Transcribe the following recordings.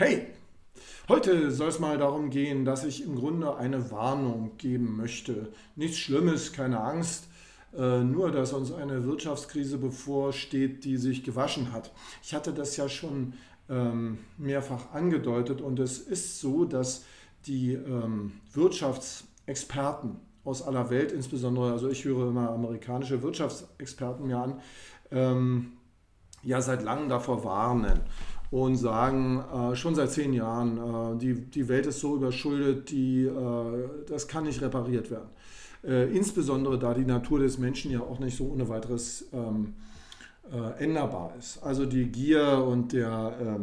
Hey, heute soll es mal darum gehen, dass ich im Grunde eine Warnung geben möchte. Nichts Schlimmes, keine Angst, nur dass uns eine Wirtschaftskrise bevorsteht, die sich gewaschen hat. Ich hatte das ja schon mehrfach angedeutet und es ist so, dass die Wirtschaftsexperten aus aller Welt, insbesondere, also ich höre immer amerikanische Wirtschaftsexperten mir an, ja seit langem davor warnen und sagen, schon seit 10 Jahren, die Welt ist so überschuldet, das kann nicht repariert werden. Insbesondere da die Natur des Menschen ja auch nicht so ohne weiteres änderbar ist. Also die Gier und der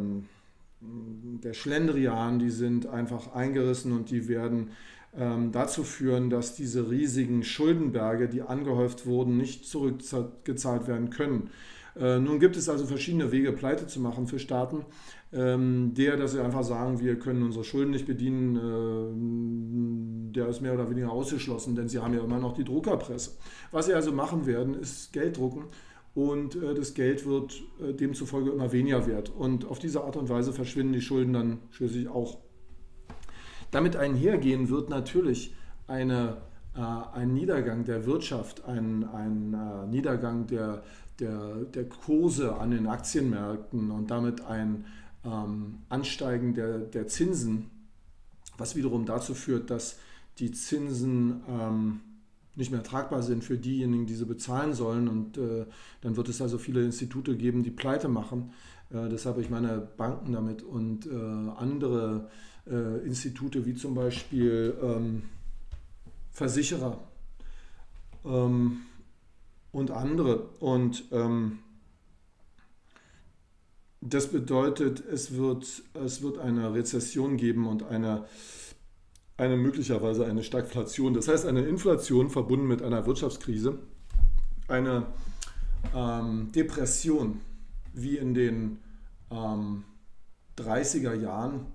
Schlendrian, die sind einfach eingerissen und die werden dazu führen, dass diese riesigen Schuldenberge, die angehäuft wurden, nicht zurückgezahlt werden können. Nun gibt es also verschiedene Wege, Pleite zu machen für Staaten. Dass sie einfach sagen, wir können unsere Schulden nicht bedienen, der ist mehr oder weniger ausgeschlossen, denn sie haben ja immer noch die Druckerpresse. Was sie also machen werden, ist Geld drucken und das Geld wird demzufolge immer weniger wert. Und auf diese Art und Weise verschwinden die Schulden dann schließlich auch. Damit einhergehen wird natürlich ein Niedergang der Wirtschaft, ein Niedergang der Kurse an den Aktienmärkten und damit ein Ansteigen der Zinsen, was wiederum dazu führt, dass die Zinsen nicht mehr tragbar sind für diejenigen, die sie bezahlen sollen. Und dann wird es also viele Institute geben, die Pleite machen. Deshalb ich meine Banken damit und andere Institute wie zum Beispiel Versicherer und andere. Und das bedeutet, es wird eine Rezession geben und eine möglicherweise eine Stagflation. Das heißt, eine Inflation verbunden mit einer Wirtschaftskrise, eine Depression wie in den 30er Jahren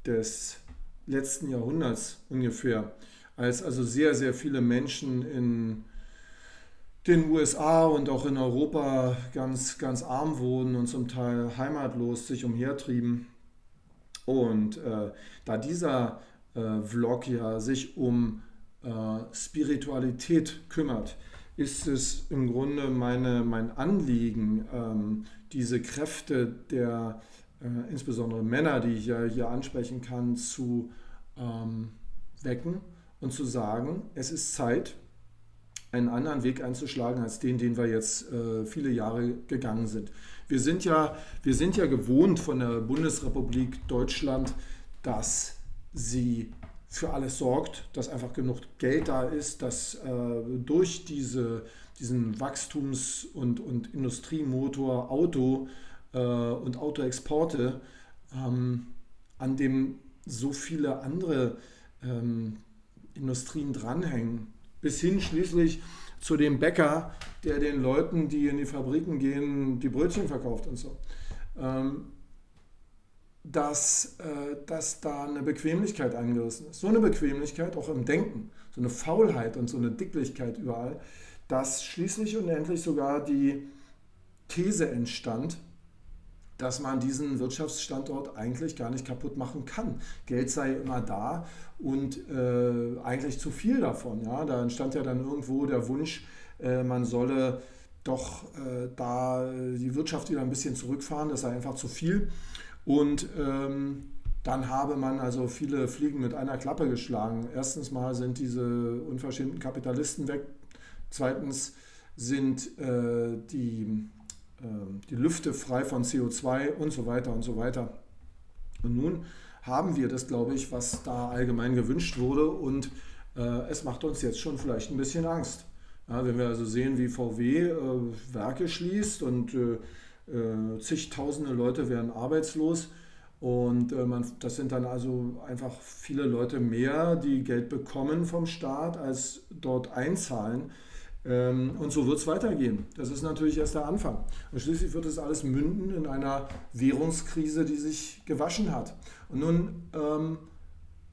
des letzten Jahrhunderts ungefähr, als also sehr, sehr viele Menschen in den USA und auch in Europa ganz, ganz arm wurden und zum Teil heimatlos sich umhertrieben. Und da dieser Vlog ja sich um Spiritualität kümmert, ist es im Grunde mein Anliegen, diese Kräfte der insbesondere Männer, die ich ja hier ansprechen kann, zu wecken und zu sagen, es ist Zeit, einen anderen Weg einzuschlagen als den wir jetzt viele Jahre gegangen sind. Wir sind ja gewohnt von der Bundesrepublik Deutschland, dass sie für alles sorgt, dass einfach genug Geld da ist, dass durch diesen Wachstums- und Industriemotor Auto und Autoexporte, an dem so viele andere Industrien dranhängen, bis hin schließlich zu dem Bäcker, der den Leuten, die in die Fabriken gehen, die Brötchen verkauft und so. Ähm, dass da eine Bequemlichkeit eingerissen ist. So eine Bequemlichkeit auch im Denken, so eine Faulheit und so eine Dicklichkeit überall, dass schließlich und endlich sogar die These entstand, dass man diesen Wirtschaftsstandort eigentlich gar nicht kaputt machen kann. Geld sei immer da und eigentlich zu viel davon. Ja? Da entstand ja dann irgendwo der Wunsch, man solle doch da die Wirtschaft wieder ein bisschen zurückfahren, das sei einfach zu viel. Und dann habe man also viele Fliegen mit einer Klappe geschlagen. Erstens mal sind diese unverschämten Kapitalisten weg. Zweitens sind die Lüfte frei von CO2 und so weiter und so weiter. Und nun haben wir das, glaube ich, was da allgemein gewünscht wurde und es macht uns jetzt schon vielleicht ein bisschen Angst. Ja, wenn wir also sehen, wie VW Werke schließt und zigtausende Leute werden arbeitslos und das sind dann also einfach viele Leute mehr, die Geld bekommen vom Staat, als dort einzahlen. Und so wird es weitergehen. Das ist natürlich erst der Anfang. Und schließlich wird es alles münden in einer Währungskrise, die sich gewaschen hat. Und nun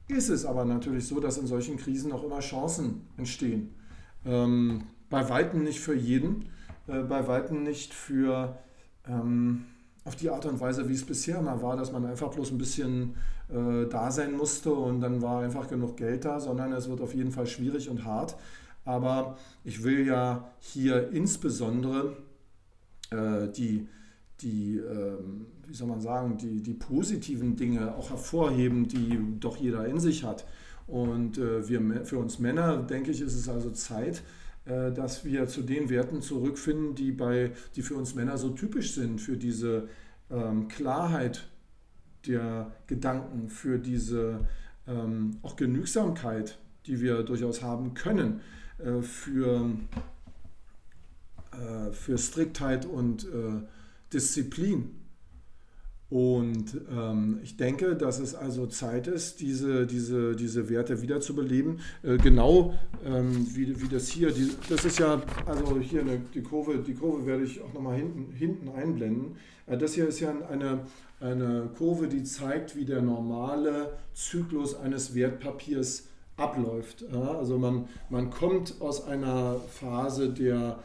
ist es aber natürlich so, dass in solchen Krisen auch immer Chancen entstehen. Bei Weitem nicht für jeden, bei Weitem nicht für ähm, auf die Art und Weise, wie es bisher mal war, dass man einfach bloß ein bisschen da sein musste und dann war einfach genug Geld da, sondern es wird auf jeden Fall schwierig und hart. Aber ich will ja hier insbesondere die, wie soll man sagen, die positiven Dinge auch hervorheben, die doch jeder in sich hat. Und für uns Männer, denke ich, ist es also Zeit, dass wir zu den Werten zurückfinden, die für uns Männer so typisch sind, für diese Klarheit der Gedanken, für diese auch Genügsamkeit, die wir durchaus haben können, für Striktheit und Disziplin. Und ich denke, dass es also Zeit ist, diese Werte wiederzubeleben. Genau wie das hier, das ist ja, also hier die Kurve werde ich auch nochmal hinten einblenden. Das hier ist ja eine Kurve, die zeigt, wie der normale Zyklus eines Wertpapiers abläuft. Ja, also man kommt aus einer Phase der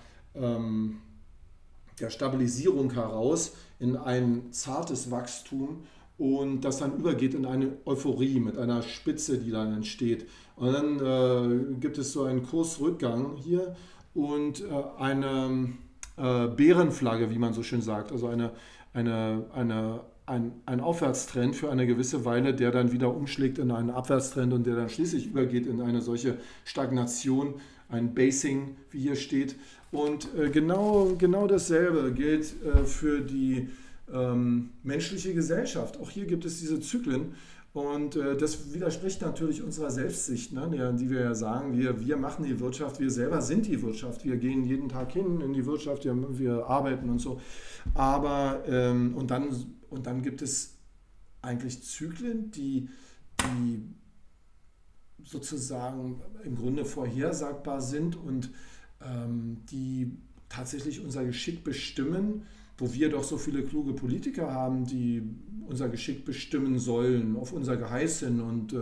Stabilisierung heraus in ein zartes Wachstum und das dann übergeht in eine Euphorie mit einer Spitze, die dann entsteht. Und dann gibt es so einen Kursrückgang hier und eine Bärenflagge, wie man so schön sagt, also ein Aufwärtstrend für eine gewisse Weile, der dann wieder umschlägt in einen Abwärtstrend und der dann schließlich übergeht in eine solche Stagnation, ein Basing, wie hier steht. Und genau dasselbe gilt für die menschliche Gesellschaft. Auch hier gibt es diese Zyklen und das widerspricht natürlich unserer Selbstsicht, ne, die wir ja sagen, wir machen die Wirtschaft, wir selber sind die Wirtschaft, wir gehen jeden Tag hin in die Wirtschaft, wir arbeiten und so. Aber und dann gibt es eigentlich Zyklen, die sozusagen im Grunde vorhersagbar sind und die tatsächlich unser Geschick bestimmen, wo wir doch so viele kluge Politiker haben, die unser Geschick bestimmen sollen, auf unser Geheiß hin und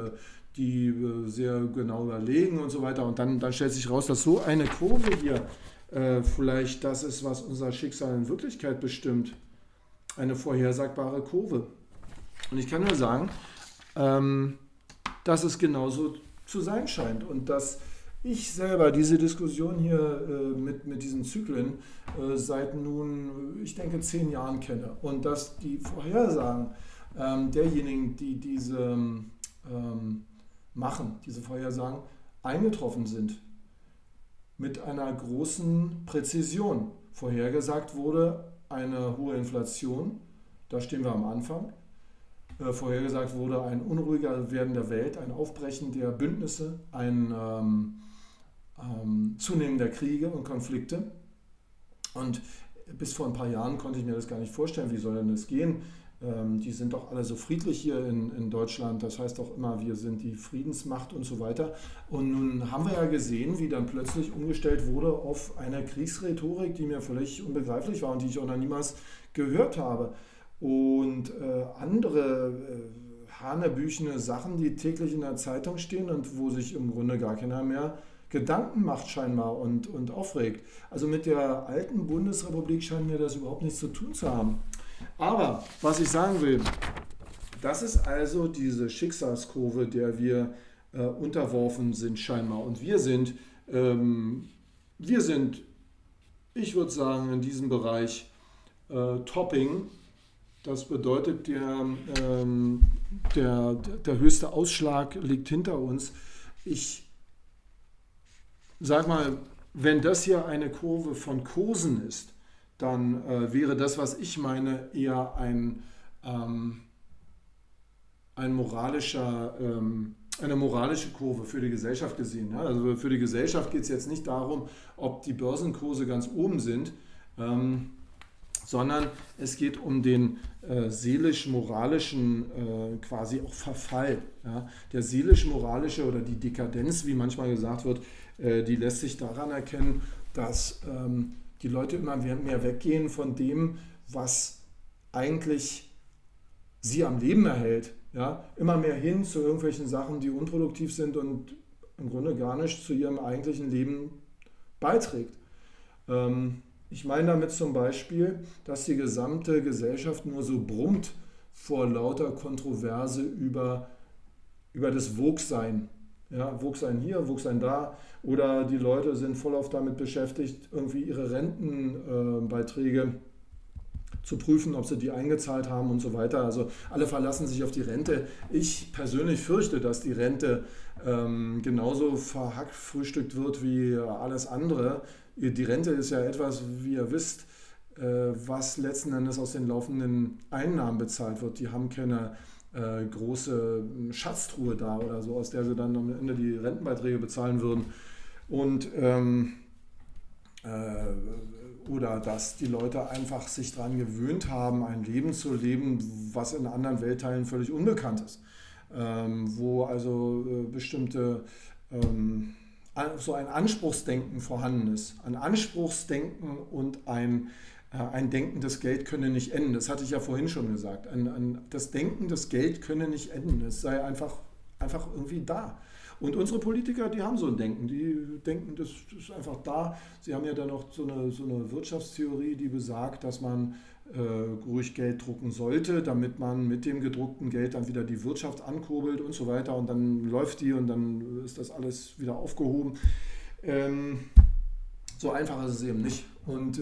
die sehr genau überlegen und so weiter. Und dann stellt sich raus, dass so eine Kurve hier vielleicht das ist, was unser Schicksal in Wirklichkeit bestimmt. Eine vorhersagbare Kurve. Und ich kann nur sagen, dass es genauso zu sein scheint und dass ich selber diese Diskussion hier mit diesen Zyklen seit nun, ich denke, 10 Jahren kenne und dass die Vorhersagen derjenigen, die diese machen, diese Vorhersagen, eingetroffen sind mit einer großen Präzision. Vorhergesagt wurde eine hohe Inflation, da stehen wir am Anfang. Vorhergesagt wurde ein unruhiger Werden der Welt, ein Aufbrechen der Bündnisse, ein Zunehmen der Kriege und Konflikte. Und bis vor ein paar Jahren konnte ich mir das gar nicht vorstellen, wie soll denn das gehen? Die sind doch alle so friedlich hier in Deutschland, das heißt doch immer, wir sind die Friedensmacht und so weiter. Und nun haben wir ja gesehen, wie dann plötzlich umgestellt wurde auf eine Kriegsrhetorik, die mir völlig unbegreiflich war und die ich auch noch niemals gehört habe. Und andere hanebüchene Sachen, die täglich in der Zeitung stehen und wo sich im Grunde gar keiner mehr Gedanken macht scheinbar und aufregt. Also mit der alten Bundesrepublik scheint mir das überhaupt nichts zu tun zu haben. Aber was ich sagen will, das ist also diese Schicksalskurve, der wir unterworfen sind scheinbar. Und wir sind, ich würde sagen, in diesem Bereich Topping. Das bedeutet, der höchste Ausschlag liegt hinter uns. Ich sag mal, wenn das hier eine Kurve von Kursen ist, dann wäre das, was ich meine, eher eine moralische Kurve für die Gesellschaft gesehen. Ja? Also für die Gesellschaft geht es jetzt nicht darum, ob die Börsenkurse ganz oben sind, sondern es geht um den seelisch-moralischen quasi auch Verfall. Ja? Der seelisch-moralische oder die Dekadenz, wie manchmal gesagt wird, die lässt sich daran erkennen, dass die Leute immer mehr weggehen von dem, was eigentlich sie am Leben erhält. Ja? Immer mehr hin zu irgendwelchen Sachen, die unproduktiv sind und im Grunde gar nicht zu ihrem eigentlichen Leben beiträgt. Ich meine damit zum Beispiel, dass die gesamte Gesellschaft nur so brummt vor lauter Kontroverse über das Wogsein. Ja, Wogsein hier, Wogsein da. Oder die Leute sind vollauf damit beschäftigt, irgendwie ihre Rentenbeiträge zu prüfen, ob sie die eingezahlt haben und so weiter. Also alle verlassen sich auf die Rente. Ich persönlich fürchte, dass die Rente genauso verhackfrühstückt wird wie alles andere. Die Rente ist ja etwas, wie ihr wisst, was letzten Endes aus den laufenden Einnahmen bezahlt wird. Die haben keine große Schatztruhe da oder so, aus der sie dann am Ende die Rentenbeiträge bezahlen würden. Und oder dass die Leute einfach sich daran gewöhnt haben, ein Leben zu leben, was in anderen Weltteilen völlig unbekannt ist. Wo also bestimmte, so ein Anspruchsdenken vorhanden ist. Ein Anspruchsdenken und ein Denken, das Geld könne nicht enden. Das hatte ich ja vorhin schon gesagt. Das Denken, das Geld könne nicht enden. Es sei einfach irgendwie da. Und unsere Politiker, die haben so ein Denken. Die denken, das ist einfach da. Sie haben ja dann noch so eine Wirtschaftstheorie, die besagt, dass man ruhig Geld drucken sollte, damit man mit dem gedruckten Geld dann wieder die Wirtschaft ankurbelt und so weiter. Und dann läuft die und dann ist das alles wieder aufgehoben. So einfach ist es eben nicht. Und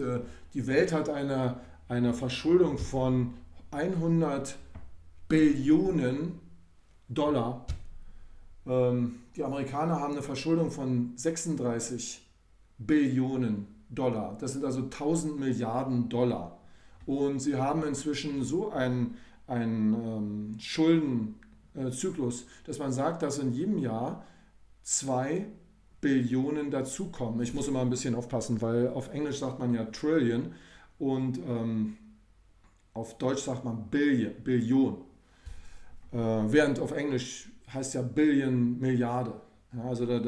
die Welt hat eine Verschuldung von 100 Billionen Dollar. Die Amerikaner haben eine Verschuldung von 36 Billionen Dollar. Das sind also 1000 Milliarden Dollar. Und sie haben inzwischen so einen Schuldenzyklus, dass man sagt, dass in jedem Jahr 2 Billionen dazukommen. Ich muss immer ein bisschen aufpassen, weil auf Englisch sagt man ja Trillion und auf Deutsch sagt man Billion. Während auf Englisch heißt ja Billion Milliarde. Ja, also da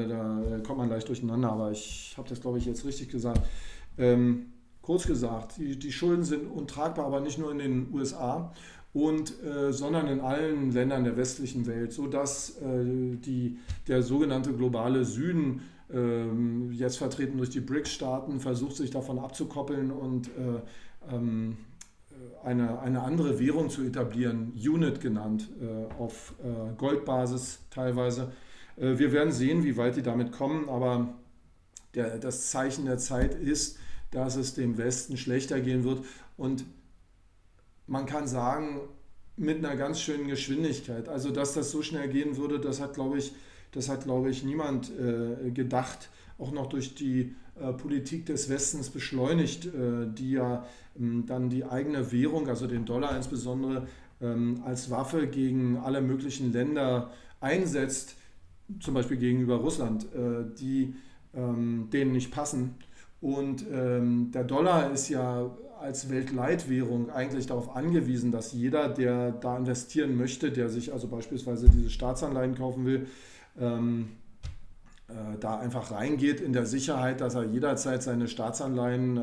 kommt man leicht durcheinander, aber ich habe das, glaube ich, jetzt richtig gesagt. Kurz gesagt, die Schulden sind untragbar, aber nicht nur in den USA, sondern in allen Ländern der westlichen Welt, sodass der sogenannte globale Süden, jetzt vertreten durch die BRICS-Staaten, versucht sich davon abzukoppeln und eine andere Währung zu etablieren, UNIT genannt, auf Goldbasis teilweise. Wir werden sehen, wie weit die damit kommen, aber das Zeichen der Zeit ist, dass es dem Westen schlechter gehen wird und man kann sagen, mit einer ganz schönen Geschwindigkeit. Also, dass das so schnell gehen würde, das hat, glaube ich, niemand gedacht, auch noch durch die Politik des Westens beschleunigt, die ja dann die eigene Währung, also den Dollar insbesondere, als Waffe gegen alle möglichen Länder einsetzt, zum Beispiel gegenüber Russland, die denen nicht passen. Und der Dollar ist ja als Weltleitwährung eigentlich darauf angewiesen, dass jeder, der da investieren möchte, der sich also beispielsweise diese Staatsanleihen kaufen will, da einfach reingeht in der Sicherheit, dass er jederzeit seine Staatsanleihen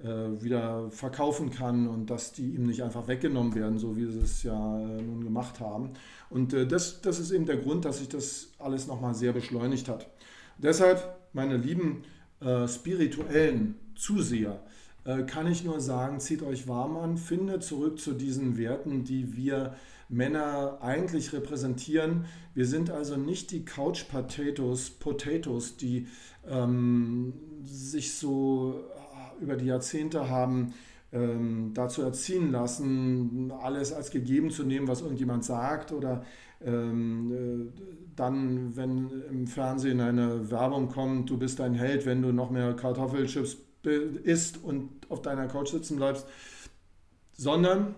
wieder verkaufen kann und dass die ihm nicht einfach weggenommen werden, so wie sie es ja nun gemacht haben. Und das ist eben der Grund, dass sich das alles nochmal sehr beschleunigt hat. Deshalb, meine lieben spirituellen Zuseher, kann ich nur sagen, zieht euch warm an, findet zurück zu diesen Werten, die wir Männer eigentlich repräsentieren. Wir sind also nicht die Couch Potatoes, die sich so über die Jahrzehnte haben dazu erziehen lassen, alles als gegeben zu nehmen, was irgendjemand sagt oder dann, wenn im Fernsehen eine Werbung kommt, du bist ein Held, wenn du noch mehr Kartoffelchips isst und auf deiner Couch sitzen bleibst, sondern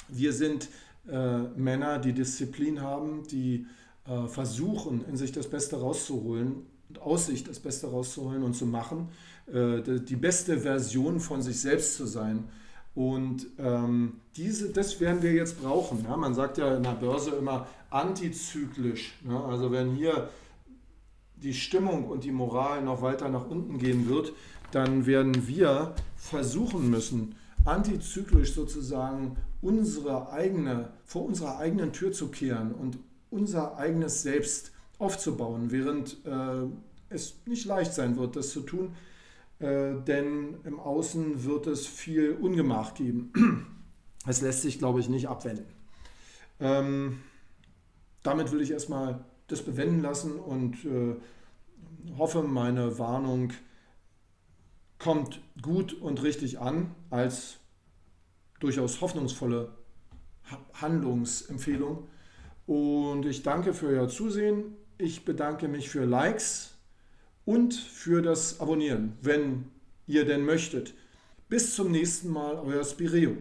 wir sind Männer, die Disziplin haben, die versuchen, in sich das Beste rauszuholen und aus sich das Beste rauszuholen und zu machen, die beste Version von sich selbst zu sein. Und das werden wir jetzt brauchen. Ja? Man sagt ja in der Börse immer antizyklisch. Ne? Also wenn hier die Stimmung und die Moral noch weiter nach unten gehen wird, dann werden wir versuchen müssen, antizyklisch sozusagen vor unserer eigenen Tür zu kehren und unser eigenes Selbst aufzubauen, während es nicht leicht sein wird, das zu tun. denn im Außen wird es viel Ungemach geben. Es lässt sich, glaube ich, nicht abwenden. Damit will ich erstmal das bewenden lassen und hoffe, meine Warnung kommt gut und richtig an als durchaus hoffnungsvolle Handlungsempfehlung. Und ich danke für Ihr Zusehen. Ich bedanke mich für Likes und für das Abonnieren, wenn ihr denn möchtet. Bis zum nächsten Mal, euer Spireo.